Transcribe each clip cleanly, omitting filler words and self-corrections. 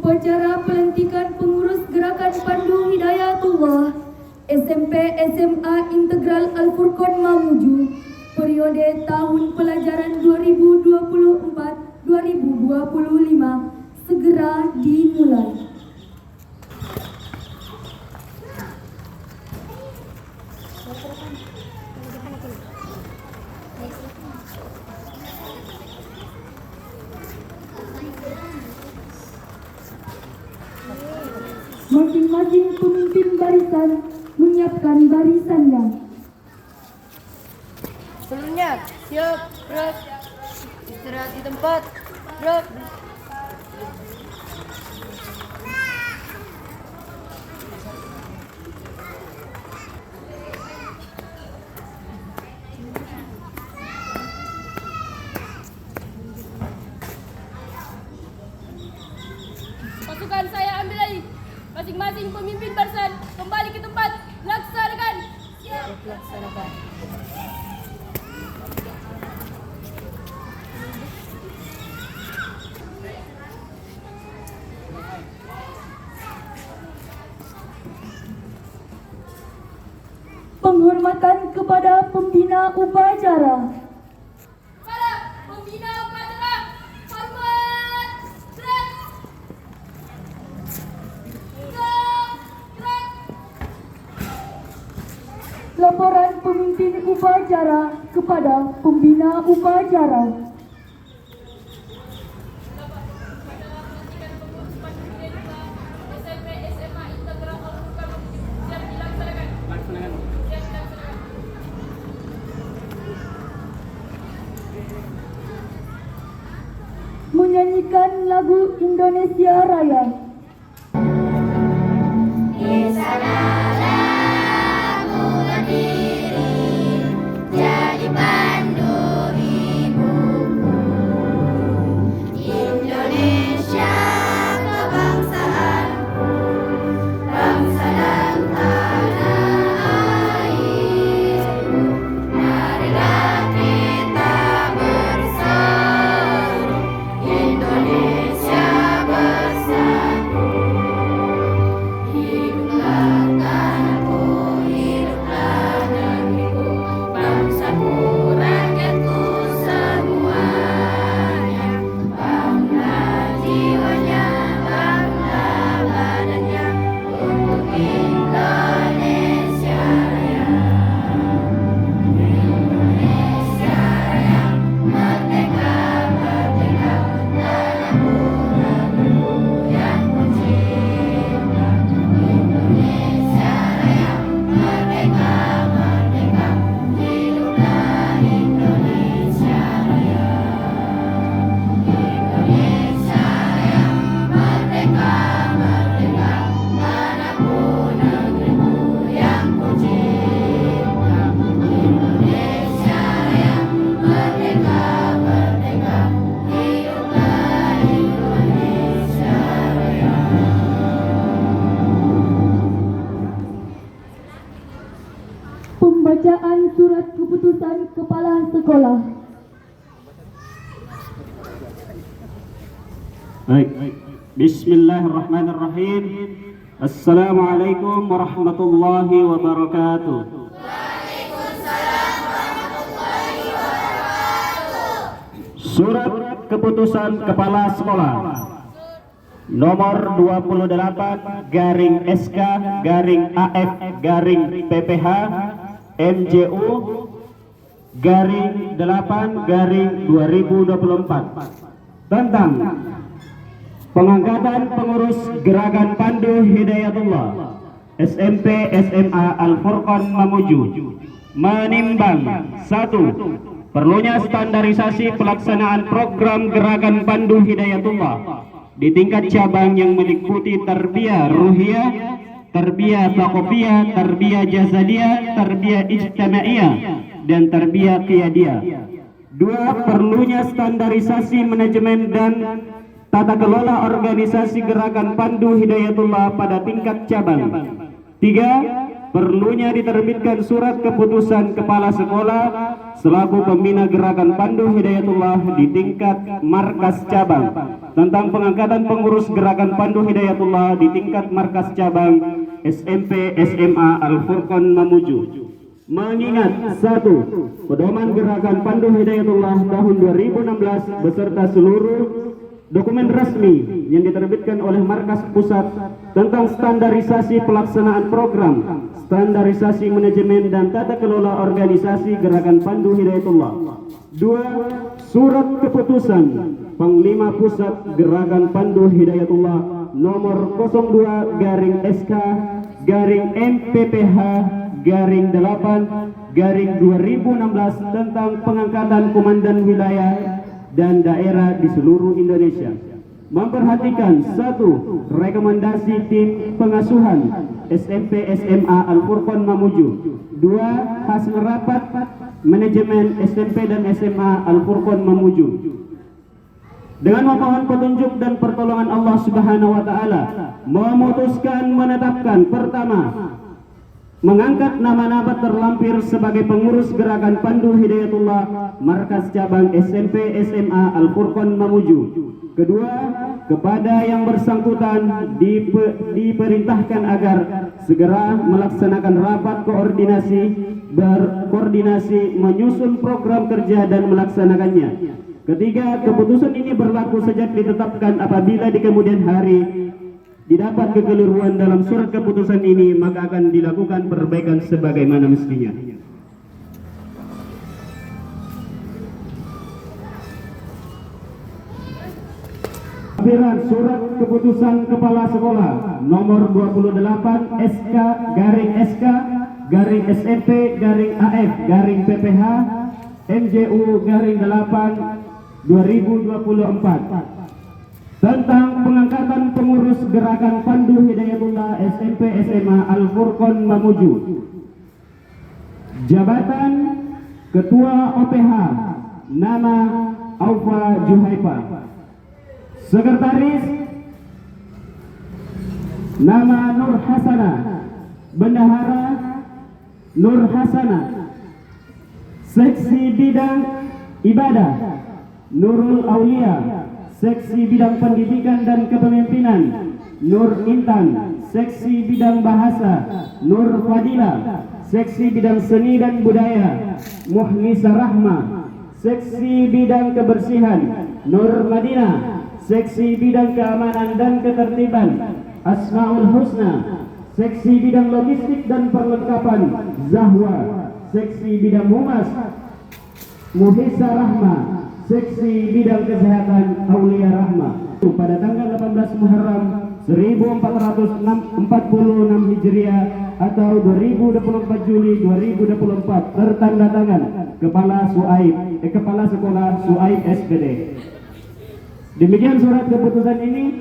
Upacara pelantikan pengurus Gerakan Pandu Hidayatullah SMP SMA Integral Al-Furqan Mamuju periode tahun pelajaran 2024-2025 segera dimulai. Masing-masing pemimpin barisan menyiapkan barisannya. Sebelumnya, siap, gerak, istirahat di tempat, gerak. Pasukan saya ambil alih. Masing-masing pemimpin barisan kembali ke tempat. Laksanakan. Siap. Laksanakan. Penghormatan kepada pembina upacara. Para pembina upacara, hormat, gerak. Gerak. Laporan pemimpin upacara kepada pembina upacara. SMP SMA Integral Al-Furqan siap dilaksanakan. Menyanyikan lagu Indonesia Raya. Pembacaan surat keputusan kepala sekolah. Baik. Bismillahirrahmanirrahim. Assalamualaikum warahmatullahi wabarakatuh. Surat keputusan kepala sekolah nomor 28 garing SK garing AF garing PPH MJU garing 8 garing 2024 tentang pengangkatan pengurus Gerakan Pandu Hidayatullah SMP SMA Al-Furqan Mamuju menimbang 1. Perlunya standarisasi pelaksanaan program Gerakan Pandu Hidayatullah di tingkat cabang yang meliputi tarbiyah ruhiyah, tarbiyah thaqafiyah, tarbiyah jasadiyah, tarbiyah ijtimaiyah, dan tarbiyah qiyadiyah. 2. Perlunya standarisasi manajemen dan tata kelola organisasi Gerakan Pandu Hidayatullah pada tingkat cabang. 3. perlunya diterbitkan surat keputusan kepala sekolah selaku pembina gerakan Pandu Hidayatullah di tingkat markas cabang tentang pengangkatan pengurus gerakan Pandu Hidayatullah di tingkat markas cabang SMP SMA Al-Furqan Mamuju. Mengingat 1. Pedoman gerakan Pandu Hidayatullah tahun 2016 beserta seluruh dokumen resmi yang diterbitkan oleh Markas Pusat tentang standarisasi pelaksanaan program, standarisasi manajemen dan tata kelola organisasi gerakan Pandu Hidayatullah. 2. Surat keputusan Panglima Pusat Gerakan Pandu Hidayatullah nomor 02/MPPH/8/2016 tentang pengangkatan komandan wilayah dan daerah di seluruh Indonesia. Memperhatikan 1. Rekomendasi tim pengasuhan SMP SMA Al-Furqan Mamuju. 2. Hasil rapat manajemen SMP dan SMA Al-Furqan Mamuju. Dengan memohon petunjuk dan pertolongan Allah Subhanahu wa taala, memutuskan menetapkan pertama, mengangkat nama-nama terlampir sebagai pengurus gerakan Pandu Hidayatullah markas cabang SMP SMA Al-Furqan Mamuju. Kedua, kepada yang bersangkutan diperintahkan agar segera melaksanakan rapat berkoordinasi menyusun program kerja dan melaksanakannya. Ketiga, keputusan ini berlaku sejak ditetapkan. Apabila di kemudian hari didapat kekeliruan dalam surat keputusan ini, maka akan dilakukan perbaikan sebagaimana mestinya. Lampiran surat keputusan kepala sekolah nomor 28 SK/SMP/AF/PPH MJU/8 2024 tentang pengangkatan pengurus gerakan Pandu Hidayatullah SMP SMA Al-Furqan Mamuju. Jabatan Ketua OPH nama Aufa Juhaifa. Sekretaris nama Nur Hasana. Bendahara Nur Hasana. Seksi bidang ibadah Nurul Aulia. Seksi bidang pendidikan dan kepemimpinan Nur Intan. Seksi bidang bahasa Nur Fadila. Seksi bidang seni dan budaya Muhnisa Rahma. Seksi bidang kebersihan Nur Madinah. Seksi bidang keamanan dan ketertiban Asmaul Husna. Seksi bidang logistik dan perlengkapan Zahwa. Seksi bidang humas Muhisa Rahma. Seksi bidang kesehatan Aulia Rahma. Pada tanggal 18 Muharram 1446 Hijriah atau 24 Juli 2024 tertanda tangan Kepala Sekolah Suaib SPD. Demikian surat keputusan ini.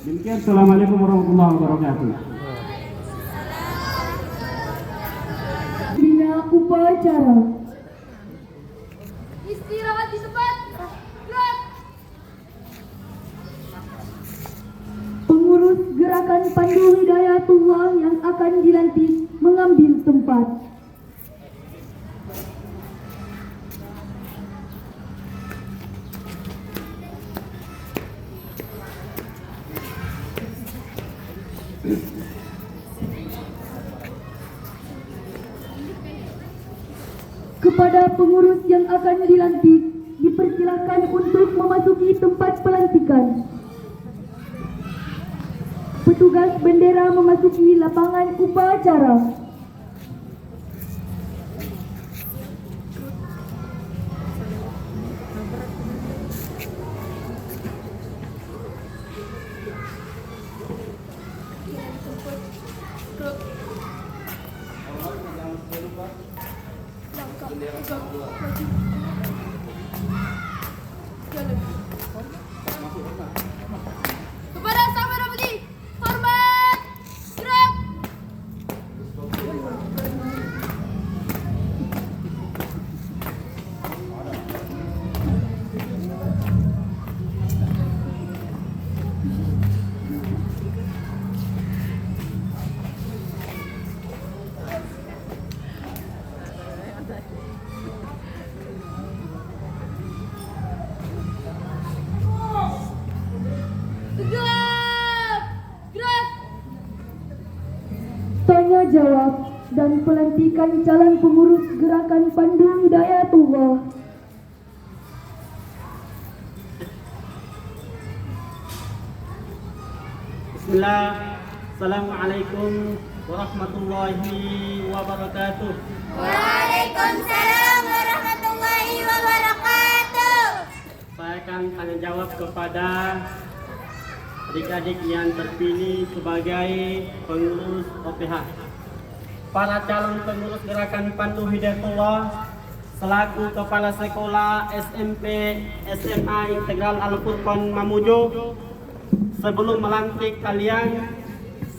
Demikian. Assalamualaikum warahmatullahi wabarakatuh. Bina upacara. Istirahat di tempat. Gerak. Pengurus gerakan Pandu Hidayatullah yang akan dilantik mengambil tempat. Kepada pengurus yang akan dilantik, dipersilakan untuk memasuki tempat pelantikan. Petugas bendera memasuki lapangan upacara. Kepada Sang Merah Putih, hormat. Gerak. jawab dan pelantikan calon pengurus Gerakan Pandu Hidayatullah. Bismillah. Assalamualaikum warahmatullahi wabarakatuh. Waalaikumsalam warahmatullahi wabarakatuh. Saya akan tanya jawab kepada adik-adik yang terpilih sebagai pengurus OPH. Para calon pengurus Gerakan Pandu Hidayatullah selaku kepala sekolah SMP SMA Integral Al-Furqan Mamuju, sebelum melantik kalian,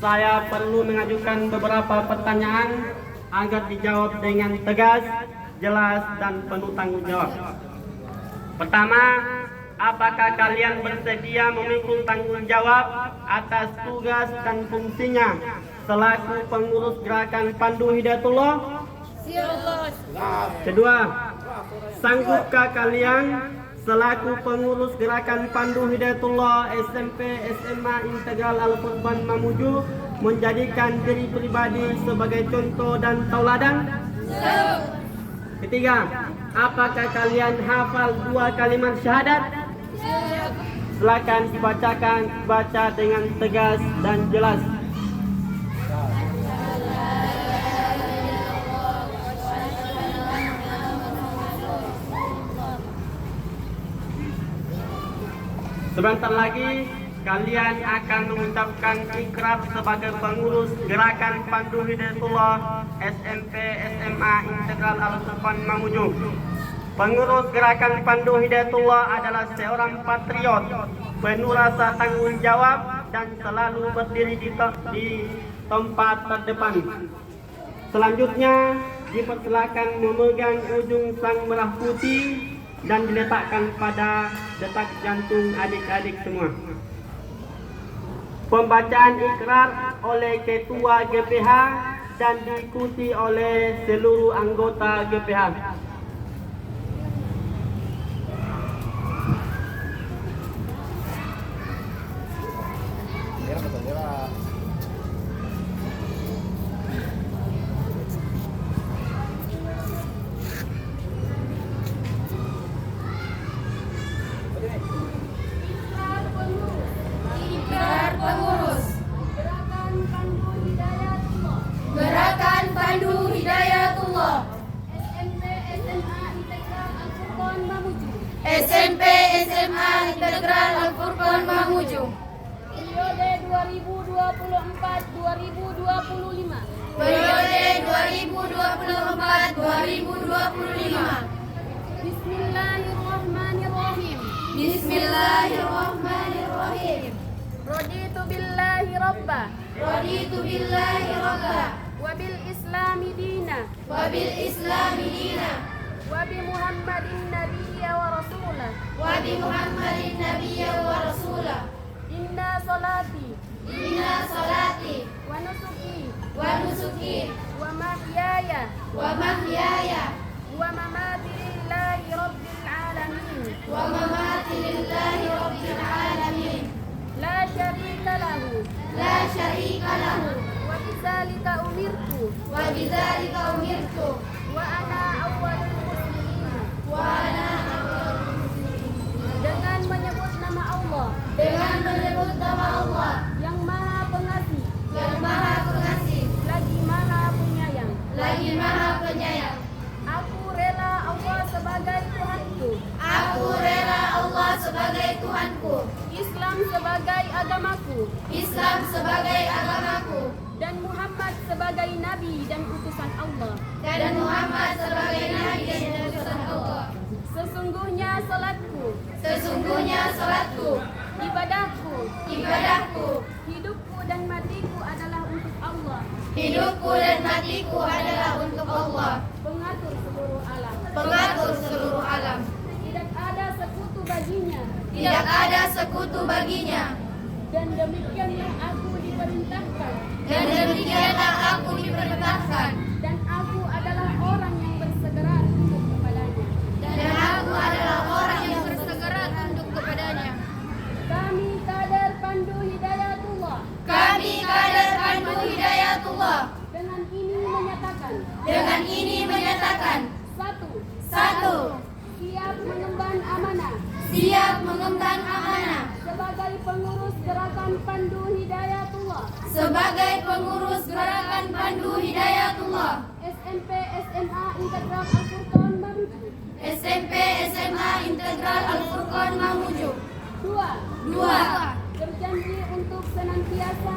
saya perlu mengajukan beberapa pertanyaan agar dijawab dengan tegas, jelas, dan penuh tanggung jawab. Pertama, apakah kalian bersedia memikul tanggung jawab atas tugas dan fungsinya selaku pengurus Gerakan Pandu Hidayatullah? Kedua, sanggupkah kalian selaku pengurus Gerakan Pandu Hidayatullah SMP SMA Integral Al-Furqan Mamuju menjadikan diri pribadi sebagai contoh dan tauladan? Ketiga, apakah kalian hafal 2 kalimat syahadat? Silakan baca dengan tegas dan jelas. Sebentar lagi kalian akan mengucapkan ikrar sebagai pengurus Gerakan Pandu Hidayatullah SMP SMA Integral Al-Furqan Mamuju. Pengurus Gerakan Pandu Hidayatullah adalah seorang patriot, penuh rasa tanggung jawab dan selalu berdiri di tempat terdepan. Selanjutnya dipersilakan memegang ujung sang merah putih dan diletakkan pada detak jantung adik-adik semua. Pembacaan ikrar oleh Ketua GPH dan diikuti oleh seluruh anggota GPH. Ikrar pengurus Gerakan Pandu Hidayatullah SMP SMA Integral Al-Furqan Mamuju. SMP SMA Integral Al-Furqan Mamuju Periode 2024-2025. periode 2024-2025. Bismillahirrahmanirrahim. Bismillahirrahmanirrahim. Raditu billahi rabba Raditu billahi rabba wa bil islami dina wa bil islami dina wa bi Muhammadin nabiyya wa rasulah. wa bi Muhammadin nabiyya wa rasulah. Inna salati Inna salati wa nusuki wa nusuki wa mahyaya wa mahyaya wa mamati lillahi rabbil alamin. wa mamati lillahi rabbil alamin. La syarika lahu La syarika lahu wa bidzalika umirtu wa bidzalika umirtu wa ana awwalul muslimin. wa ana awwalul muslimin. Dengan menyebut nama Allah Dengan menyebut nama Allah yang Maha Pengasih yang Maha Pengasih lagi Maha Penyayang. lagi Maha Penyayang. Aku rela Allah sebagai Tuhanku, Aku rela Allah sebagai Tuhanku, Islam sebagai agamaku, Islam sebagai agamaku, dan Muhammad sebagai Nabi dan utusan Allah. dan Muhammad sebagai Nabi dan utusan Allah. Sesungguhnya salatku, Sesungguhnya salatku, ibadahku, ibadahku, hidupku dan matiku adalah untuk Allah, hidupku dan matiku adalah untuk Allah, pengatur seluruh alam. pengatur seluruh alam. Tidak ada sekutu baginya, Tidak ada sekutu baginya, dan demikianlah aku diperintahkan, dan demikianlah aku diperintahkan, dan aku adalah orang yang bersegera tunduk kepadanya. dan aku adalah orang yang bersegera tunduk kepadanya. Kami kader Pandu Hidayatullah Kami kader Pandu Hidayatullah dengan mengemban amanah siap mengemban amanah sebagai pengurus Gerakan Pandu Hidayatullah sebagai pengurus Gerakan Pandu Hidayatullah SMP SMA Integral Al-Furqan Mamuju. SMP SMA Integral Al-Furqan Mamuju. 2. Berjanji untuk senantiasa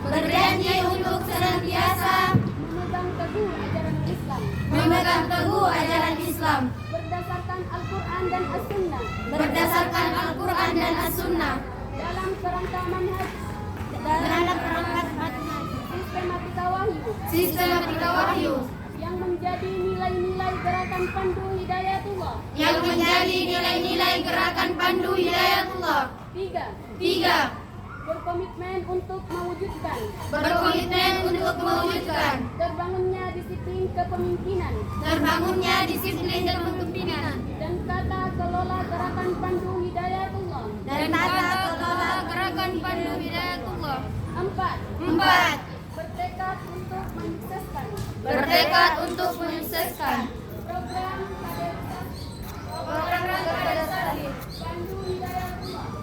Berjanji untuk senantiasa memegang teguh ajaran Islam memegang teguh ajaran Islam berdasarkan Al-Quran dan As-Sunnah berdasarkan Al-Quran dan As-Sunnah dalam kerangka manhaj dalam perangkat manhaj sistematika wahyu sistematika wahyu yang menjadi nilai-nilai Gerakan Pandu Hidayatullah. yang menjadi nilai-nilai Gerakan Pandu Hidayatullah. 3. Berkomitmen untuk mewujudkan terbangunnya disiplin kepemimpinan dan tata kelola Gerakan Pandu Hidayatullah. 4. Bertekad untuk menyukseskan program kaderisasi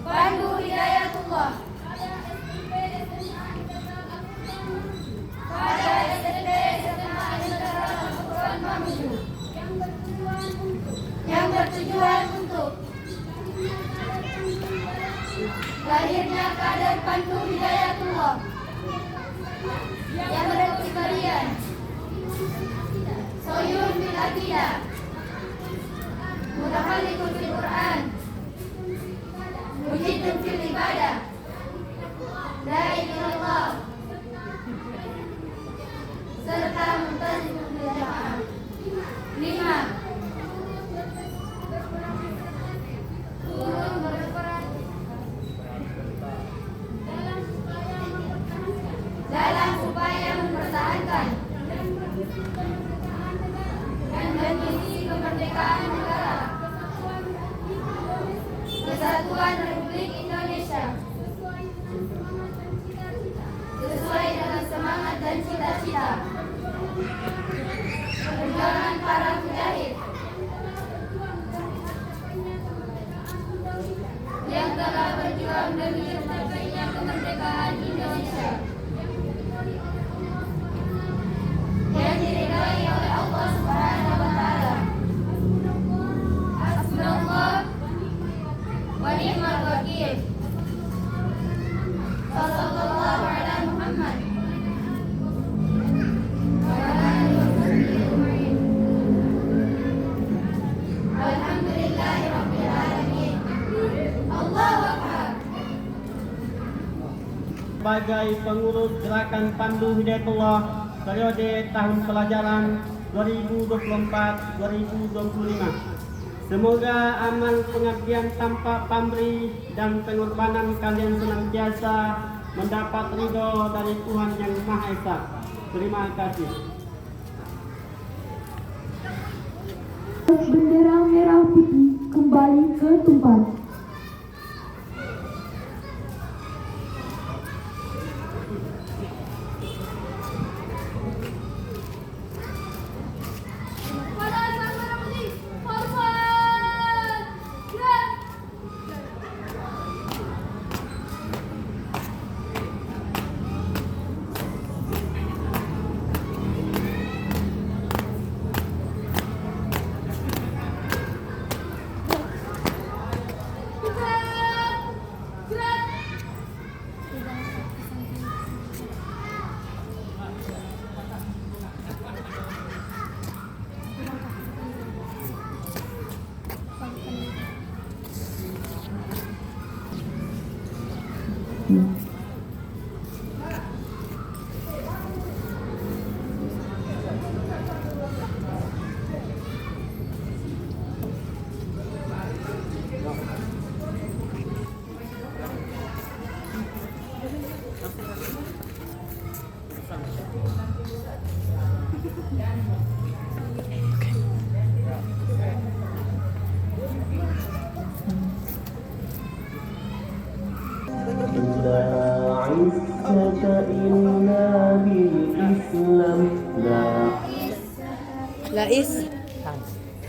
Pandu Hidayatullah pada SMP SMA Integral Al-Furqan Mamuju yang bertujuan untuk lahirnya kader Pandu Hidayatullah yang berkepribadian soyun bil aqidah mutahalliqun fil Quran mujidun fil ibadah la ilaha illallah serta muntazim bil jamaah. 5. Turun berperan dalam upaya mempertahankan dan mengisi kemerdekaan negara Kesatuan Republik Indonesia sesuai dengan semangat dan cita-cita perjuangan para mujahid yang telah berjuang demi tercapainya kemerdekaan Indonesia yang diridhai oleh Allah Subhanahu wa taala. Hasbunallah wa ni'mal wakil. Sallallahu ala Muhammad wa ala alihi wa sahbihi ajma'in. Alhamdulillahi rabbil alamin. Allahu akbar. Sebagai pengurus Gerakan Pandu Hidayatullah periode tahun pelajaran 2024-2025. Semoga amal pengabdian tanpa pamrih dan pengorbanan kalian senantiasa mendapat ridho dari Tuhan Yang Maha Esa. Terima kasih. Bendera merah putih kembali ke tempat. Pada sang merah putih, hormat! Gerak!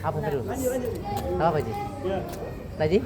Apa dulu? Apa Ji? Tadi?